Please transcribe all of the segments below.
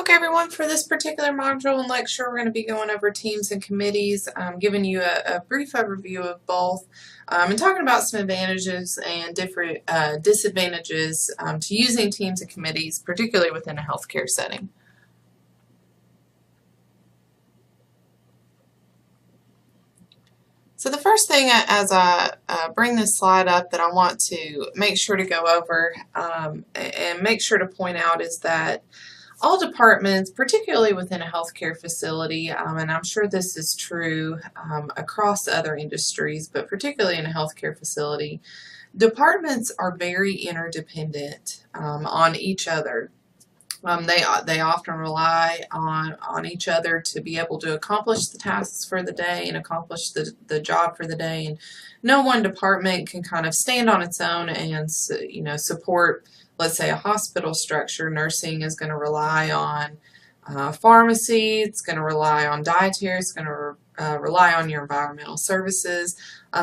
Okay, everyone, for this particular module and lecture, we're going to be going over teams and committees, giving you a brief overview of both, and talking about some advantages and different disadvantages to using teams and committees, particularly within a healthcare setting. So the first thing as I bring this slide up that I want to make sure to go over and make sure to point out is that all departments, particularly within a healthcare facility, and I'm sure this is true across other industries, but particularly in a healthcare facility, departments are very interdependent on each other. They often rely on each other to be able to accomplish the tasks for the day and accomplish the job for the day. And no one department can kind of stand on its own and support, let's say, a hospital structure. Nursing is going to rely on pharmacy. It's going to rely on dietary. It's going to rely on your environmental services.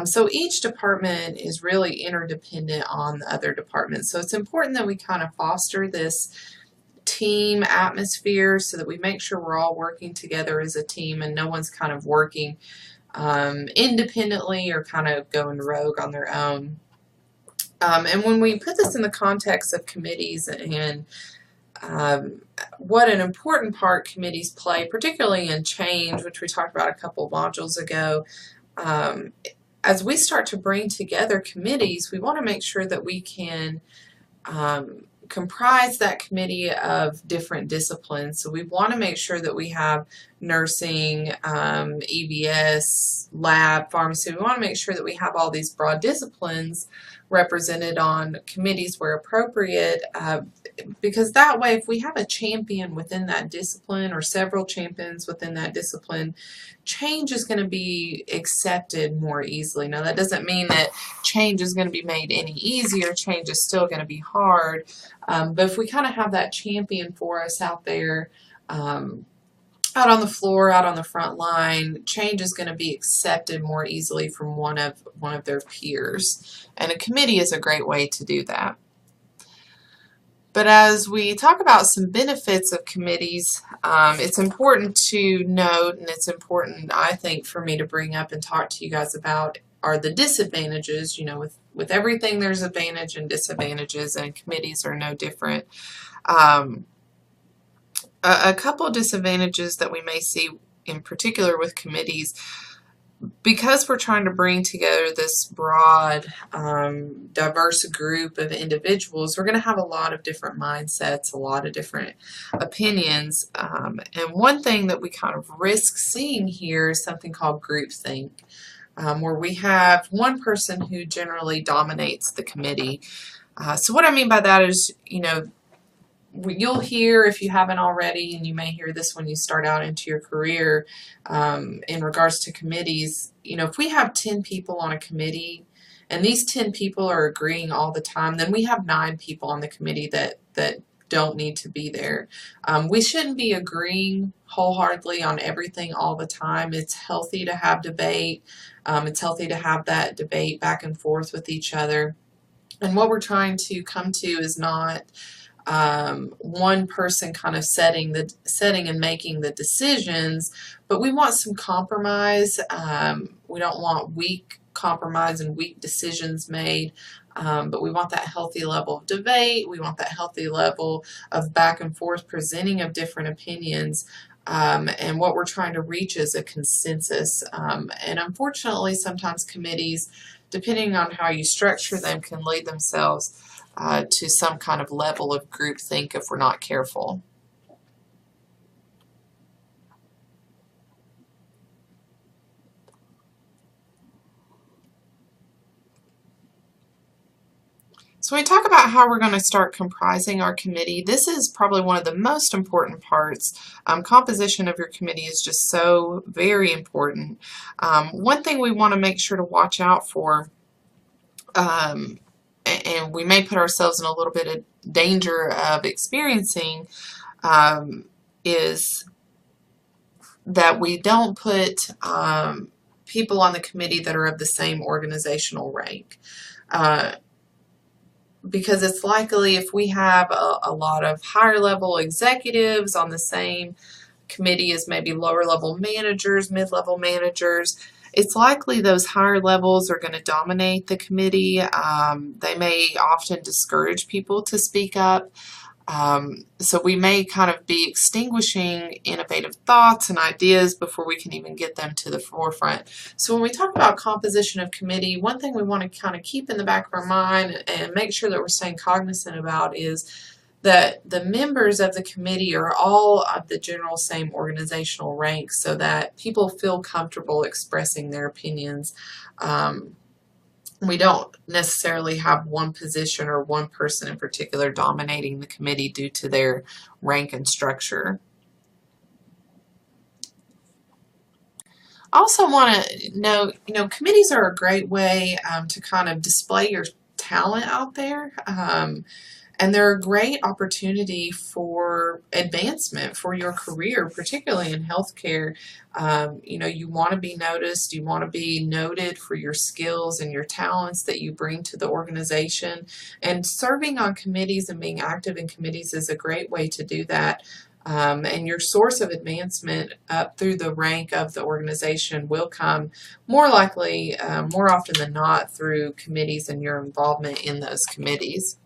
So each department is really interdependent on the other departments. So it's important that we kind of foster this team atmosphere so that we make sure we're all working together as a team and no one's kind of working independently or kind of going rogue on their own. And when we put this in the context of committees and what an important part committees play, particularly in change, which we talked about a couple of modules ago, as we start to bring together committees, we want to make sure that we can comprise that committee of different disciplines. So we want to make sure that we have nursing, EBS, lab, pharmacy. We want to make sure that we have all these broad disciplines represented on committees where appropriate, because that way if we have a champion within that discipline or several champions within that discipline, change is going to be accepted more easily. Now that doesn't mean that change is going to be made any easier. Change is still going to be hard, but if we kind of have that champion for us out there, out on the floor, out on the front line, change is going to be accepted more easily from one of their peers. And a committee is a great way to do that. But as we talk about some benefits of committees, it's important to note, and it's important, I think, for me to bring up and talk to you guys about are the disadvantages. You know, with everything there's advantage and disadvantages, and committees are no different. A couple of disadvantages that we may see in particular with committees, because we're trying to bring together this broad, diverse group of individuals, we're going to have a lot of different mindsets, a lot of different opinions. And one thing that we kind of risk seeing here is something called groupthink, where we have one person who generally dominates the committee. So what I mean by that is, you know, you'll hear, if you haven't already, and you may hear this when you start out into your career, in regards to committees, you know, if we have 10 people on a committee and these 10 people are agreeing all the time, then we have 9 people on the committee that don't need to be there. We shouldn't be agreeing wholeheartedly on everything all the time. It's healthy to have debate. It's healthy to have that debate back and forth with each other. And what we're trying to come to is not one person kind of setting and making the decisions, but we want some compromise. We don't want weak compromise and weak decisions made, but we want that healthy level of debate. We want that healthy level of back and forth presenting of different opinions. And what we're trying to reach is a consensus. And unfortunately, sometimes committees, depending on how you structure them, can lead themselves to some kind of level of groupthink if we're not careful. So when we talk about how we're going to start comprising our committee, this is probably one of the most important parts. Composition of your committee is just so very important. One thing we want to make sure to watch out for, and we may put ourselves in a little bit of danger of experiencing, is that we don't put people on the committee that are of the same organizational rank. because it's likely if we have a lot of higher level executives on the same committee as maybe lower level managers, mid-level managers, it's likely those higher levels are going to dominate the committee. They may often discourage people to speak up. So we may kind of be extinguishing innovative thoughts and ideas before we can even get them to the forefront. So when we talk about composition of committee, one thing we want to kind of keep in the back of our mind and make sure that we're staying cognizant about is that the members of the committee are all of the general same organizational rank so that people feel comfortable expressing their opinions. We don't necessarily have one position or one person in particular dominating the committee due to their rank and structure. I also want to know, committees are a great way to kind of display your talent out there. And they're a great opportunity for advancement for your career, particularly in healthcare. You want to be noticed, you want to be noted for your skills and your talents that you bring to the organization. And serving on committees and being active in committees is a great way to do that. And your source of advancement up through the rank of the organization will come more likely, more often than not, through committees and your involvement in those committees.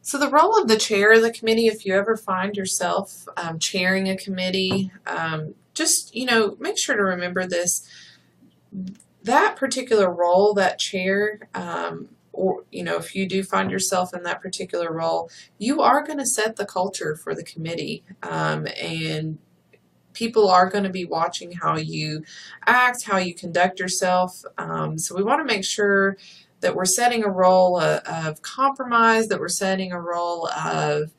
So the role of the chair of the committee, if you ever find yourself chairing a committee, just, make sure to remember this. That particular role, that chair, or, if you do find yourself in that particular role, you are going to set the culture for the committee. And people are going to be watching how you act, how you conduct yourself. So we want to make sure that we're setting a role of compromise, that we're setting a role of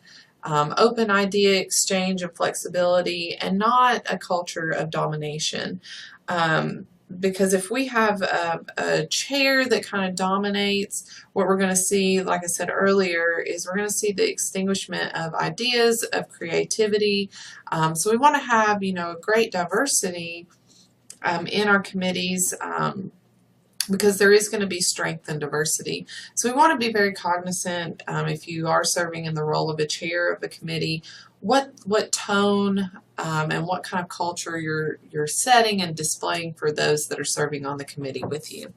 open idea exchange and flexibility, and not a culture of domination. Because if we have a chair that kind of dominates, what we're going to see, like I said earlier, is we're going to see the extinguishment of ideas, of creativity. So we want to have, a great diversity in our committees. Because there is going to be strength and diversity. So we want to be very cognizant, if you are serving in the role of a chair of a committee, what tone and what kind of culture you're setting and displaying for those that are serving on the committee with you.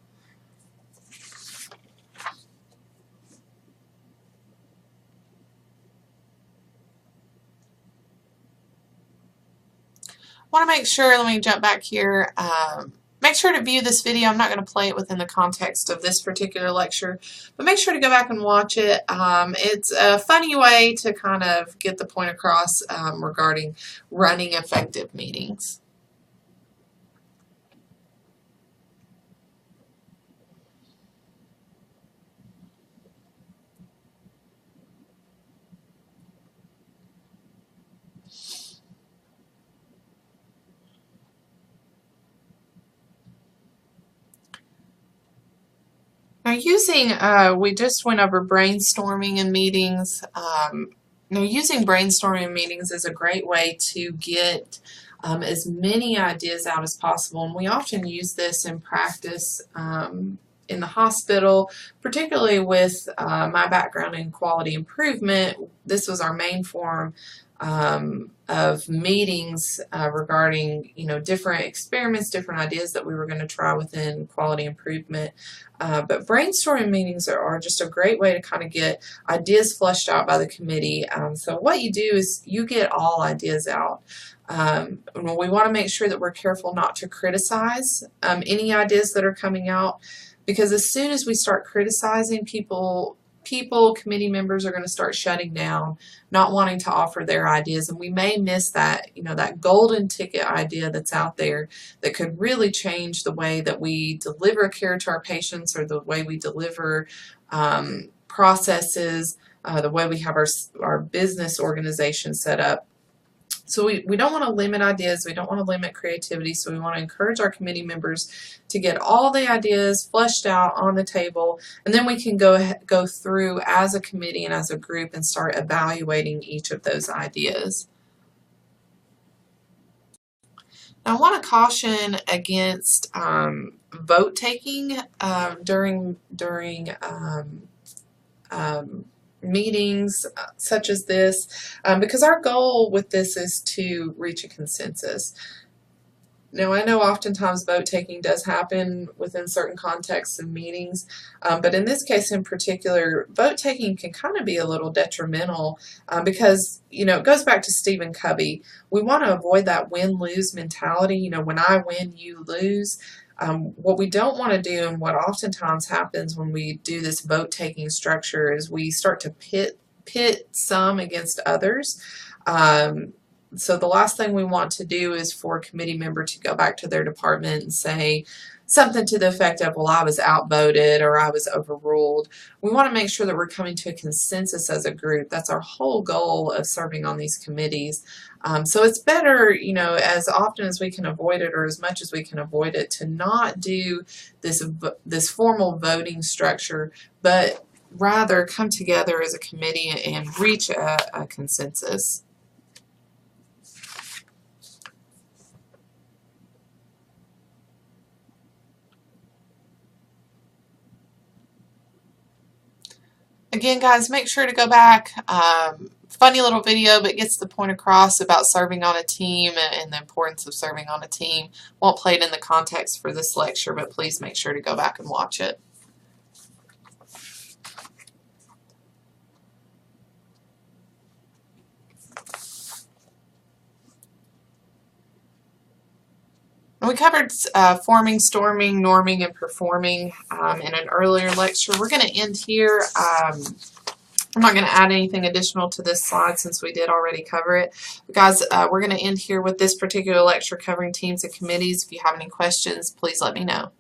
Want to make sure, let me jump back here. Make sure to view this video. I'm not going to play it within the context of this particular lecture, but make sure to go back and watch it. It's a funny way to kind of get the point across regarding running effective meetings. Now we just went over brainstorming in meetings. Now using brainstorming in meetings is a great way to get as many ideas out as possible, and we often use this in practice in the hospital, particularly with my background in quality improvement. This was our main form of meetings regarding different experiments, different ideas that we were going to try within quality improvement. But brainstorming meetings are just a great way to kind of get ideas flushed out by the committee. So what you do is you get all ideas out. We want to make sure that we're careful not to criticize any ideas that are coming out, because as soon as we start criticizing people, committee members are going to start shutting down, not wanting to offer their ideas, and we may miss that, that golden ticket idea that's out there that could really change the way that we deliver care to our patients, or the way we deliver processes, the way we have our business organization set up. So we don't want to limit ideas, we don't want to limit creativity, so we want to encourage our committee members to get all the ideas fleshed out on the table, and then we can go through as a committee and as a group and start evaluating each of those ideas. I want to caution against vote taking during meetings such as this, because our goal with this is to reach a consensus. Now, I know oftentimes vote taking does happen within certain contexts and meetings, but in this case in particular, vote taking can kind of be a little detrimental because, it goes back to Stephen Covey. We want to avoid that win-lose mentality. When I win, you lose. What we don't want to do, and what oftentimes happens when we do this vote taking structure, is we start to pit some against others. So the last thing we want to do is for a committee member to go back to their department and say something to the effect of, well, I was outvoted or I was overruled. We want to make sure that we're coming to a consensus as a group. That's our whole goal of serving on these committees. So it's better, as often as we can avoid it, or as much as we can avoid it, to not do this formal voting structure, but rather come together as a committee and reach a consensus. Again, guys, make sure to go back. Funny little video, but gets the point across about serving on a team and the importance of serving on a team. Won't play it in the context for this lecture, but please make sure to go back and watch it. We covered forming, storming, norming, and performing in an earlier lecture. We're going to end here. I'm not going to add anything additional to this slide since we did already cover it. But guys, we're going to end here with this particular lecture covering teams and committees. If you have any questions, please let me know.